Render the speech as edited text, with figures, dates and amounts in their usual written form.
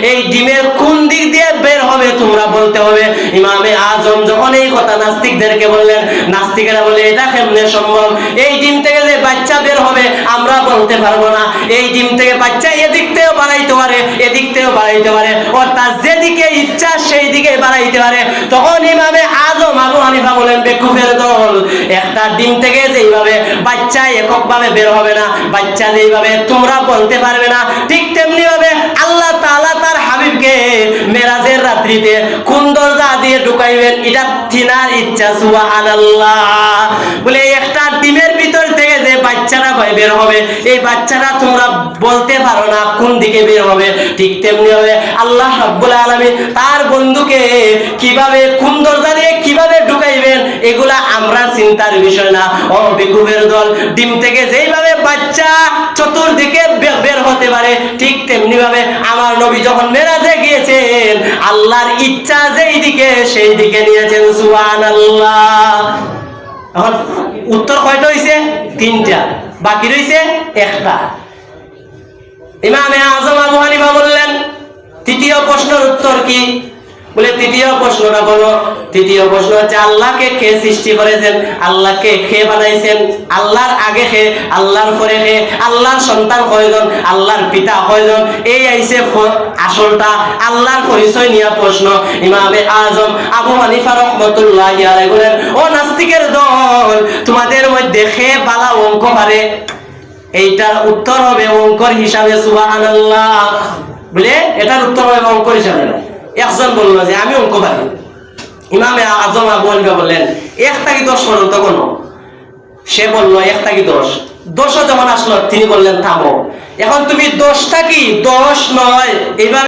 এই ডিমের কোন দিক দিয়ে বের হবে তোমরা বলতে হবে। ইমামে আজম যখন এই কথা নাস্তিকদেরকে বললেন, নাস্তিকেরা বলে এটা কেমনে সম্ভব, এই ডিম থেকে যে বাচ্চা বের হবে আমরা বলতে পারবো না, এই ডিম থেকে বাচ্চা এদিক থেকেও বাড়াইতে পারে এদিক থেকেও বাড়াইতে পারে, অর্থাৎ যেদিকে ইচ্ছা সেই দিকে বাড়াইতে পারে। তখন ইমামে আজম আবু হানিফা বলেন, বেকুফের দল, একটা ডিম থেকে যেইভাবে বাচ্চা এককভাবে বের হবে না, বাচ্চা যেইভাবে তোমরা বলতে পারবে না, ঠিক তেমনি ভাবে আল্লাহ তাআলা তার হাবিবকে মেরাজের রাত্রিতে কোন দরজা দিয়ে ঢুকাইবেন এটা তিনার ইচ্ছা। সুবহানাল্লাহ। বলে একটা ডিমের ভিতর থেকে যে বাচ্চারা বের হবে, এই বাচ্চারা তোমরা বলতে পারো না কোন দিকে বের হবে, ঠিক তেমনি হবে আল্লাহ রাব্বুল আলামিন তার বন্ধুকে কিভাবে কোন দরজা দিয়ে কিভাবে ঢুকাইবেন এগুলা আমরা চিন্তার বিষয় না। ও বেকুফের দল, ডিম থেকে যেইভাবে বাচ্চা চতুর্দিকে বের হতে পারে, ঠিক তেমনি ভাবে আমার নবী যখন মেরাজে গিয়েছেন আল্লাহর ইচ্ছা যেই দিকে সেই দিকে নিয়েছেন। সুবহানাল্লাহ। এখন উত্তর কয়টা হইছে? তিনটা, বাকি রইছে একটা। ইমামে আজম আবু হানিফা বললেন, তৃতীয় প্রশ্নের উত্তর কি? বলে তৃতীয় প্রশ্নটা বলো। তৃতীয় প্রশ্ন হচ্ছে আল্লাহকে কে সৃষ্টি করেছেন, আল্লাহকে কে বানাইছেন, আল্লাহর আগে কে, আল্লাহর পরে কে, আল্লাহর সন্তান কয়জন, আল্লাহর পিতা কয়জন, এই আইছে আসলটা আল্লাহর পরিচয় নিয়ে প্রশ্ন। ইমামে আজম আবু হানিফা রাহমাতুল্লাহি আলাইহি বলেন, ও নাস্তিকের দল, তোমাদের মধ্যে কে বালা অঙ্ক পারে? এইটার উত্তর হবে অঙ্কর হিসাবে। সুবহানাল্লাহ। বলে এটার উত্তর হবে অঙ্কর হিসাবে। একজন বলল যে আমি অঙ্ক পারি। ইমামে আজম আবু হানিফা বললেন 1 থেকে 10 পর্যন্ত কোন? সে বলল 1 থেকে 10। 10 যখন আসলো তিনি বললেন থামো, এখন তুমি 10টা কি 10 নয় এইভাবে